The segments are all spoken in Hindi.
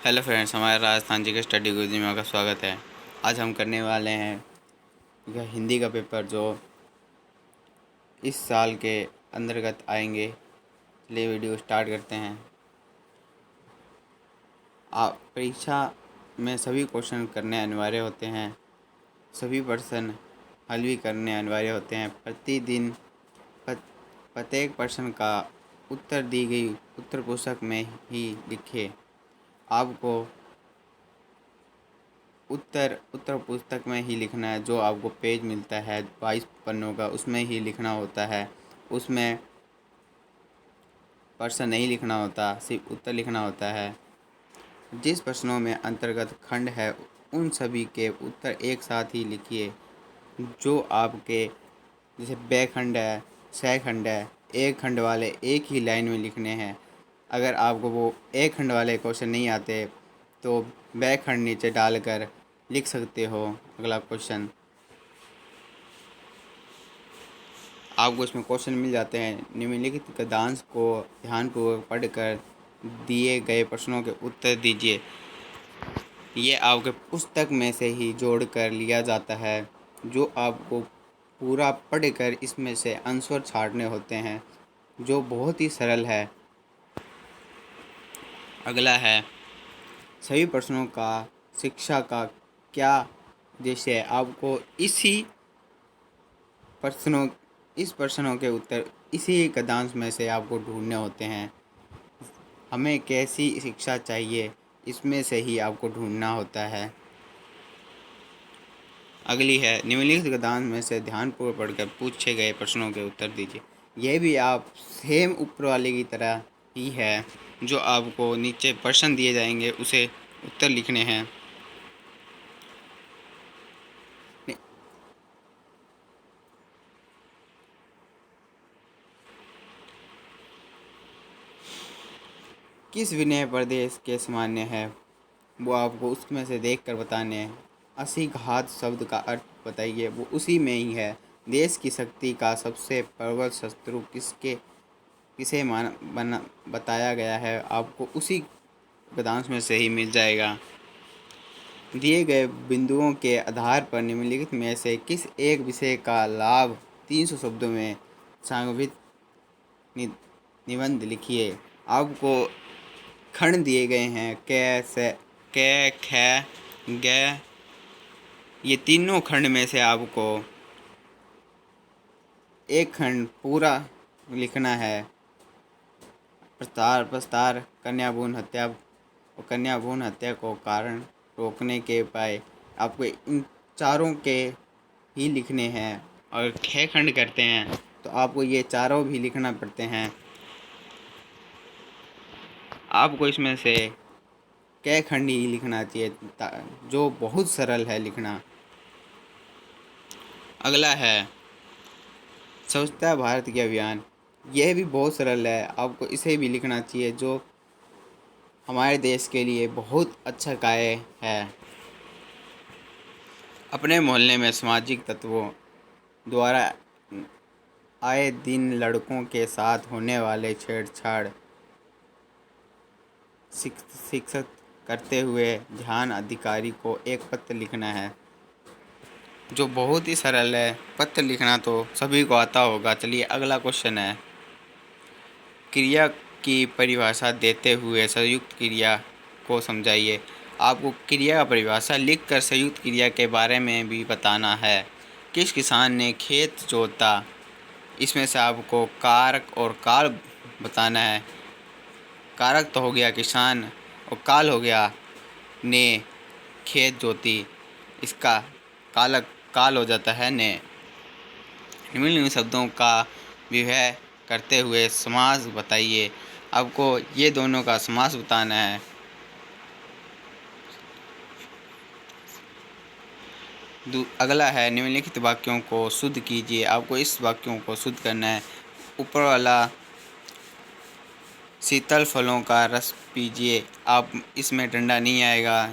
हेलो फ्रेंड्स, हमारे राजस्थान जी के स्टडी गुरुजी में आपका स्वागत है। आज हम करने वाले हैं यह हिंदी का पेपर जो इस साल के अंतर्गत आएंगे। चलिए वीडियो स्टार्ट करते हैं। आप परीक्षा में सभी क्वेश्चन करने अनिवार्य होते हैं, सभी प्रश्न हल भी करने अनिवार्य होते हैं। प्रतिदिन प्रत्येक प्रश्न का उत्तर दी गई उत्तर पुस्तक में ही लिखिए। आपको उत्तर उत्तर पुस्तक में ही लिखना है। जो आपको पेज मिलता है 22 पन्नों का, उसमें ही लिखना होता है। उसमें प्रश्न नहीं लिखना होता, सिर्फ उत्तर लिखना होता है। जिस प्रश्नों में अंतर्गत खंड है उन सभी के उत्तर एक साथ ही लिखिए। जो आपके जैसे ब खंड है, स खंड है, एक खंड वाले एक ही लाइन में लिखने हैं। अगर आपको वो एक खंड वाले क्वेश्चन नहीं आते तो ब खंड नीचे डालकर लिख सकते हो अगला क्वेश्चन। आपको इसमें क्वेश्चन मिल जाते हैं। निम्नलिखित गद्यांश को ध्यानपूर्वक पढ़कर दिए गए प्रश्नों के उत्तर दीजिए। ये आपके पुस्तक में से ही जोड़ कर लिया जाता है। जो आपको पूरा पढ़कर इसमें से आंसर छांटने होते हैं, जो बहुत ही सरल है। अगला है सभी प्रश्नों का शिक्षा का क्या उद्देश्य है। आपको प्रश्नों इस प्रश्नों के उत्तर इसी गद्यांश में से आपको ढूंढने होते हैं। हमें कैसी शिक्षा चाहिए, इसमें से ही आपको ढूंढना होता है। अगली है निम्नलिखित गद्यांश में से ध्यानपूर्वक पढ़कर पूछे गए प्रश्नों के उत्तर दीजिए। यह भी आप सेम ऊपर वाले की तरह ही है। जो आपको नीचे प्रश्न दिए जाएंगे उसे उत्तर लिखने हैं। किस विनय प्रदेश के सामान्य है वो आपको उसमें से देख कर बताने हैं। असीघात शब्द का अर्थ बताइए, वो उसी में ही है। देश की शक्ति का सबसे प्रबल शत्रु किसे बताया गया है, आपको उसी गद्यांश में से ही मिल जाएगा। दिए गए बिंदुओं के आधार पर निम्नलिखित में से किस एक विषय का लाभ 300 शब्दों में संक्षिप्त निबंध लिखिए। आपको खंड दिए गए हैं क, से, क, ख, ग। ये तीनों खंड में से आपको एक खंड पूरा लिखना है। प्रस्तार कन्या भ्रूण हत्या और कन्या भ्रूण हत्या को कारण रोकने के उपाय, आपको इन चारों के ही लिखने हैं। और 6 खंड करते हैं तो आपको ये चारों भी लिखना पड़ते हैं। आपको इसमें से क खंड ही लिखना चाहिए, जो बहुत सरल है लिखना। अगला है स्वच्छता भारत के अभियान। यह भी बहुत सरल है, आपको इसे भी लिखना चाहिए, जो हमारे देश के लिए बहुत अच्छा कार्य है। अपने मोहल्ले में सामाजिक तत्वों द्वारा आए दिन लड़कों के साथ होने वाले छेड़छाड़ शिक्षित करते हुए ध्यान अधिकारी को एक पत्र लिखना है, जो बहुत ही सरल है। पत्र लिखना तो सभी को आता होगा। चलिए अगला क्वेश्चन है क्रिया की परिभाषा देते हुए संयुक्त क्रिया को समझाइए। आपको क्रिया का परिभाषा लिखकर संयुक्त क्रिया के बारे में भी बताना है। किस किसान ने खेत जोता, इसमें से आपको कारक और काल बताना है। कारक तो हो गया किसान और काल हो गया ने खेत जोती, इसका कालक काल हो जाता है ने। निम्नलिखित शब्दों का विवरण करते हुए समास बताइए। आपको ये दोनों का समास बताना है। अगला है निम्नलिखित वाक्यों को शुद्ध कीजिए। आपको इस वाक्यों को शुद्ध करना है। ऊपर वाला शीतल फलों का रस पीजिए, आप इसमें डंडा नहीं आएगा।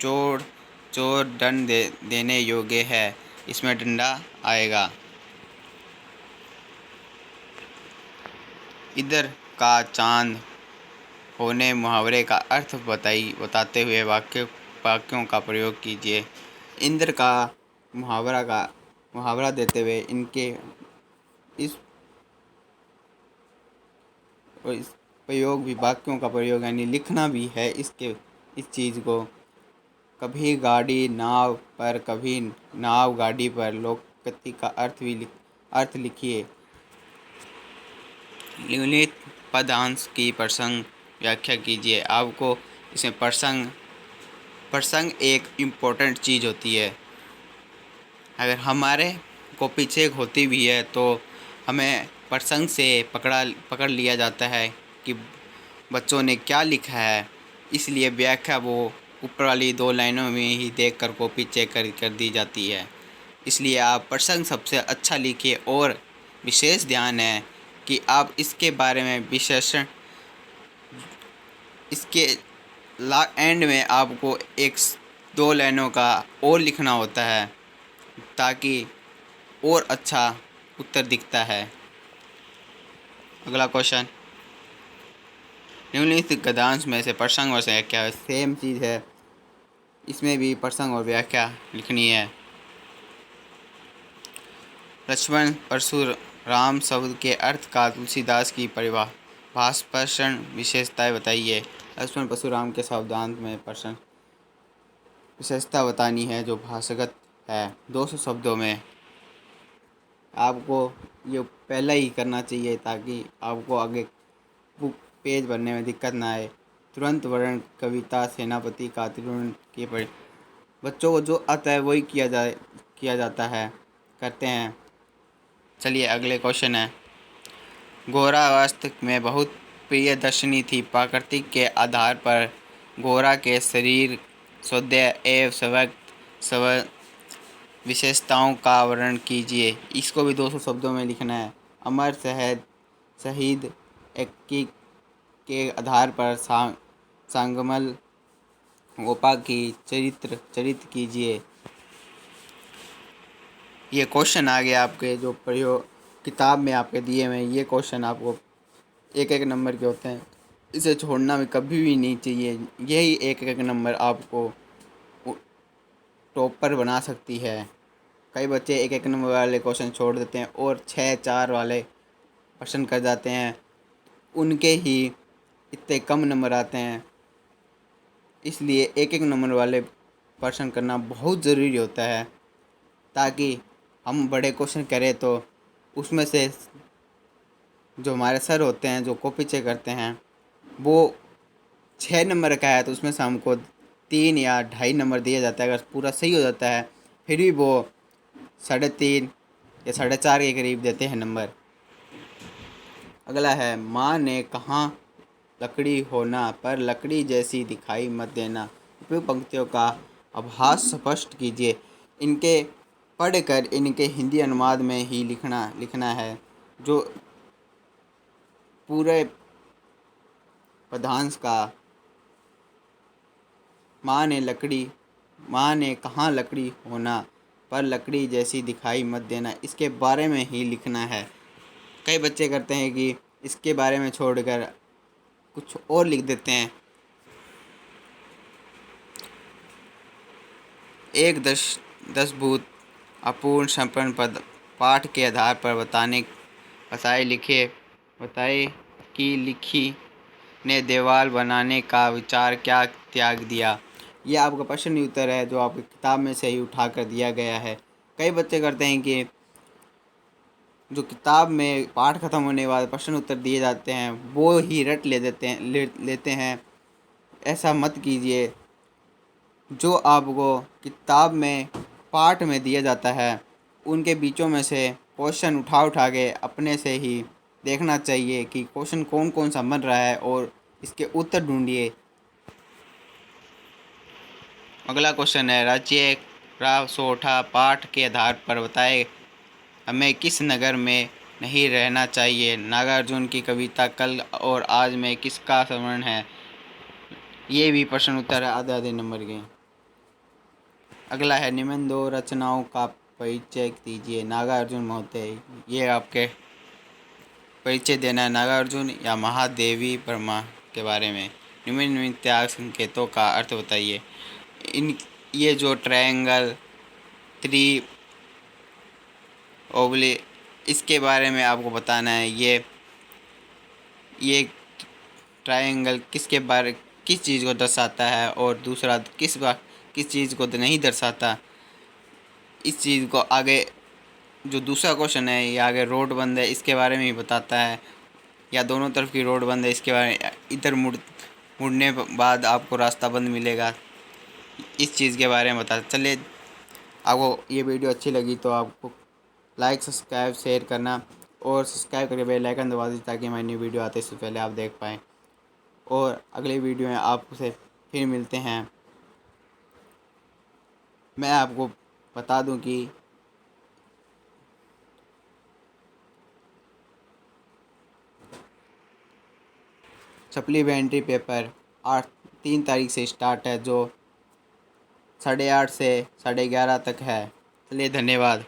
चोर चोर दंड देने योग्य है, इसमें डंडा आएगा। इधर का चांद होने मुहावरे का अर्थ बताते हुए वाक्यों का प्रयोग कीजिए। इंद्र का मुहावरा देते हुए इनके इस इस प्रयोग भी वाक्यों का प्रयोग यानी लिखना भी है इस चीज़ को। कभी गाड़ी नाव पर, कभी नाव गाड़ी पर। लोकोक्ति का अर्थ लिखिए। निम्नलिखित पदांश की प्रसंग व्याख्या कीजिए। आपको इसमें प्रसंग एक इम्पोर्टेंट चीज़ होती है। अगर हमारे को पीछे होती भी है तो हमें प्रसंग से पकड़ लिया जाता है कि बच्चों ने क्या लिखा है। इसलिए व्याख्या वो ऊपर वाली 2 लाइनों में ही देखकर कॉपी चेक कर दी जाती है। इसलिए आप प्रसंग सबसे अच्छा लिखिए और विशेष ध्यान है कि आप इसके बारे में विशेषण इसके एंड में आपको 1-2 लाइनों का और लिखना होता है ताकि और अच्छा उत्तर दिखता है। अगला क्वेश्चन, निम्नलिखित गद्यांश में से प्रसंग और व्याख्या सेम चीज़ है, इसमें भी प्रसंग और व्याख्या लिखनी है। लक्ष्मण परशुराम शब्द के अर्थ का तुलसीदास की भाषण विशेषताएं बताइए। लक्ष्मण परशुराम के शब्दांत में प्रश्न विशेषता बतानी है जो भाषागत है 200 शब्दों में। आपको ये पहले ही करना चाहिए ताकि आपको आगे पेज भरने में दिक्कत ना आए। तुरंत वर्ण कविता सेनापति का त्रिगुण के पर बच्चों को जो आता है वही किया जाता है करते हैं। चलिए अगले क्वेश्चन है। गोरा वास्तव में बहुत प्रियदर्शनी थी। प्राकृतिक के आधार पर गोरा के शरीर सौंदर्य एवं स्व विशेषताओं का वर्णन कीजिए। इसको भी 200 शब्दों में लिखना है। अमर शहीद के आधार पर सांगमल गोपा की चरित्र कीजिए। ये क्वेश्चन आ गया आपके जो प्रयोग किताब में आपके दिए हुए। ये क्वेश्चन आपको 1-1 नंबर के होते हैं, इसे छोड़ना भी कभी भी नहीं चाहिए। यही 1-1 नंबर आपको टॉपर बना सकती है। कई बच्चे 1-1 नंबर वाले क्वेश्चन छोड़ देते हैं और 6-4 वाले क्वेश्चन कर जाते हैं, उनके ही इतने कम नंबर आते हैं। इसलिए 1-1 नंबर वाले प्रश्न करना बहुत ज़रूरी होता है ताकि हम बड़े क्वेश्चन करें तो उसमें से जो हमारे सर होते हैं जो कॉपी चेक करते हैं वो 6 नंबर का है तो उसमें से हमको 3 या 2.5 नंबर दिया जाता है। अगर पूरा सही हो जाता है फिर भी वो 3.5 या 4.5 के करीब देते हैं नंबर। अगला है, माँ ने कहा लकड़ी होना पर लकड़ी जैसी दिखाई मत देना। उपयुक्त पंक्तियों का आभास स्पष्ट कीजिए। इनके पढ़कर इनके हिंदी अनुवाद में ही लिखना है। जो पूरे पदांश का माँ ने कहा लकड़ी होना पर लकड़ी जैसी दिखाई मत देना, इसके बारे में ही लिखना है। कई बच्चे करते हैं कि इसके बारे में छोड़कर कुछ और लिख देते हैं। 10 भूत अपूर्ण संपूर्ण पद पाठ के आधार पर बताए कि लिखी ने दीवार बनाने का विचार क्या त्याग दिया। यह आपका प्रश्न उत्तर है जो आपकी किताब में से ही उठा कर दिया गया है। कई बच्चे करते हैं कि जो किताब में पाठ खत्म होने के बाद प्रश्न उत्तर दिए जाते हैं वो ही रट लेते हैं। ऐसा मत कीजिए। जो आपको किताब में पाठ में दिया जाता है उनके बीचों में से क्वेश्चन उठा के अपने से ही देखना चाहिए कि क्वेश्चन कौन कौन सा बन रहा है और इसके उत्तर ढूंढिए। अगला क्वेश्चन है, राज्य राव सोठा पाठ के आधार पर बताए हमें किस नगर में नहीं रहना चाहिए। नागार्जुन की कविता कल और आज में किसका स्मरण है। ये भी प्रश्न उत्तर है आधे नंबर के। अगला है, निम्न 2 रचनाओं का परिचय दीजिए। नागार्जुन महोदय, ये आपके परिचय देना है। नागार्जुन या महादेवी वर्मा के बारे में। निम्नलिखित त्याग संकेतों का अर्थ बताइए। ये जो ट्रायंगल, थ्री ओवली, इसके बारे में आपको बताना है। ये ट्रायंगल किस चीज़ को दर्शाता है, और दूसरा किस चीज़ को नहीं दर्शाता। इस चीज़ को आगे जो दूसरा क्वेश्चन है, ये आगे रोड बंद है इसके बारे में ही बताता है, या दोनों तरफ की रोड बंद है इसके बारे में। इधर मुड़ने बाद आपको रास्ता बंद मिलेगा, इस चीज़ के बारे में बता। चलिए, आपको ये वीडियो अच्छी लगी तो आपको लाइक, सब्सक्राइब, शेयर करना, और सब्सक्राइब करके बेल आइकन दबा दीजिए ताकि हमारी न्यू वीडियो आते से पहले आप देख पाएँ। और अगले वीडियो में आपसे फिर मिलते हैं। मैं आपको बता दूं कि सप्लीमेंट्री पेपर 3 तारीख से स्टार्ट है, जो 8:30 से 11:30 तक है। चलिए, धन्यवाद।